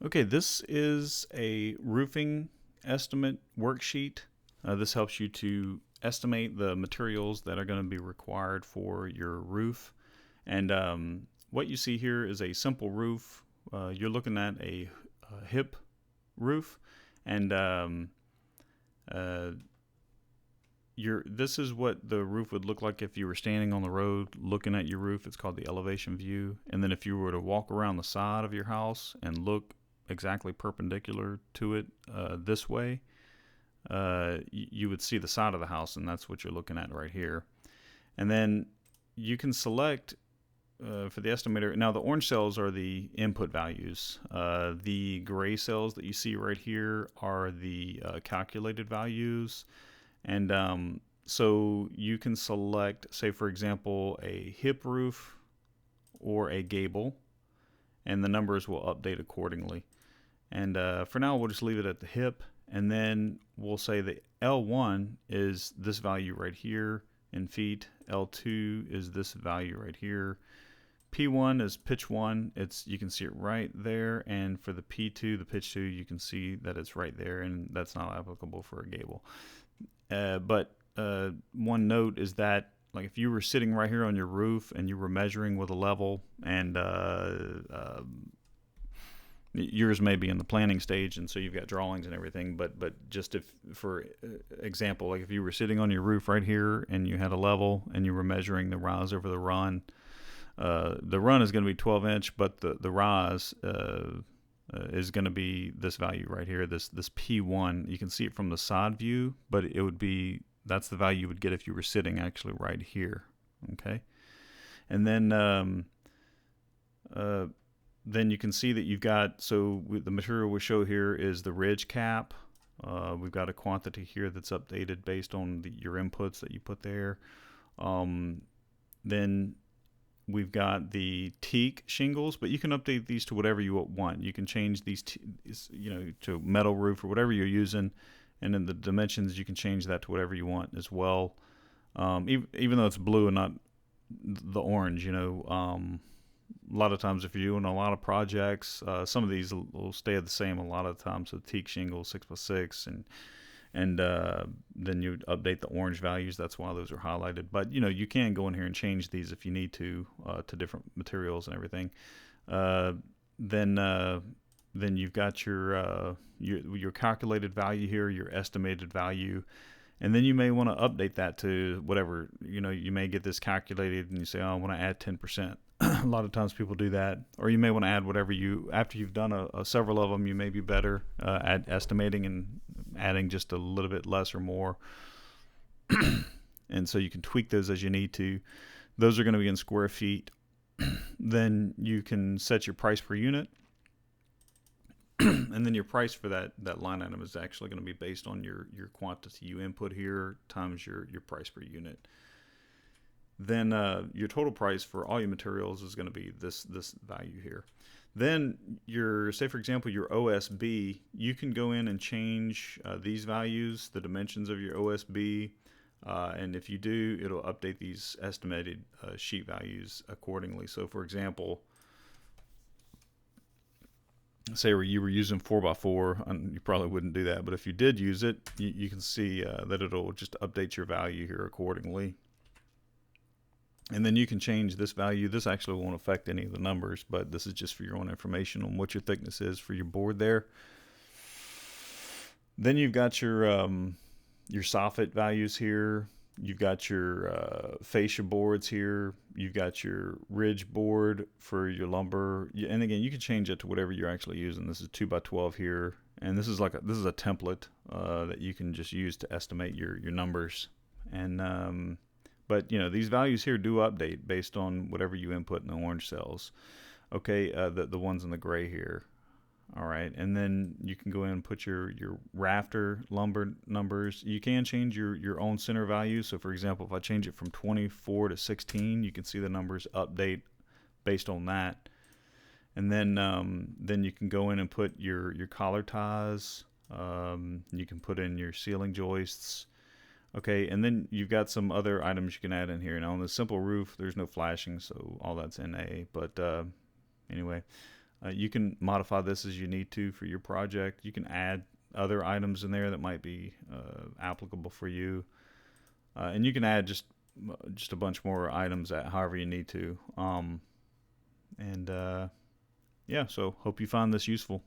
Okay, this is a roofing estimate worksheet. This helps you to estimate the materials that are going to be required for your roof. And what you see here is a simple roof. You're looking at a hip roof, and this is what the roof would look like if you were standing on the road looking at your roof. It's called the elevation view. And then if you were to walk around the side of your house and look exactly perpendicular to it this way, you would see the side of the house, and that's what you're looking at right here. And then you can select for the estimator. Now the orange cells are the input values. The gray cells that you see right here are the calculated values. And so you can select, say for example, a hip roof or a gable, and the numbers will update accordingly. And for now, we'll just leave it at the hip, and then we'll say that L1 is this value right here in feet. L2 is this value right here. P1 is pitch 1. You can see it right there, and for the P2, the pitch 2, you can see that it's right there, and that's not applicable for a gable. But one note is that, like, if you were sitting right here on your roof and you were measuring with a level, and yours may be in the planning stage, and so you've got drawings and everything, but just if, for example, like if you were sitting on your roof right here and you had a level and you were measuring the rise over the run is going to be 12-inch, but the rise is going to be this value right here, this P1. You can see it from the side view, but it would be, that's the value you would get if you were sitting actually right here. Okay, and then you can see that you've got, so the material we show here is the ridge cap. We've got a quantity here that's updated based on your inputs that you put there. Then we've got the teak shingles, but you can update these to whatever you want. You can change these, to metal roof or whatever you're using, and in the dimensions you can change that to whatever you want as well. Even though it's blue and not the orange, a lot of times if you're doing a lot of projects, some of these will stay the same a lot of times. So teak shingles 6x6, and then you update the orange values. That's why those are highlighted. But you can go in here and change these if you need to different materials and everything. Then you've got your calculated value here, your estimated value. And then you may want to update that to whatever, you may get this calculated and you say, oh, I want to add 10%. A lot of times people do that. Or you may want to add whatever after you've done several of them, you may be better at estimating and adding just a little bit less or more. And so you can tweak those as you need to. Those are going to be in square feet. Then you can set your price per unit. And then your price for that line item is actually going to be based on your quantity you input here times your price per unit. Then your total price for all your materials is going to be this value here. Then say for example your OSB, you can go in and change these values, the dimensions of your OSB, and if you do, it'll update these estimated sheet values accordingly. So for example, say you were using 4x4, and you probably wouldn't do that, but if you did use it, you can see that it'll just update your value here accordingly. And then you can change this value. This actually won't affect any of the numbers, but this is just for your own information on what your thickness is for your board there. Then you've got your soffit values here. You've got your fascia boards here. You've got your ridge board for your lumber. And again, you can change it to whatever you're actually using. This is 2x12 here. And this is a template that you can just use to estimate your numbers. And but these values here do update based on whatever you input in the orange cells. Okay, the ones in the gray here. All right, and then you can go in and put your rafter lumber numbers. You can change your own center value. So for example, if I change it from 24 to 16, you can see the numbers update based on that. And then you can go in and put your collar ties. You can put in your ceiling joists. Okay, and then you've got some other items you can add in here. Now on the simple roof, there's no flashing, so all that's NA. But anyway, You can modify this as you need to for your project. You can add other items in there that might be applicable for you, and you can add just a bunch more items at however you need to. And yeah, so hope you find this useful.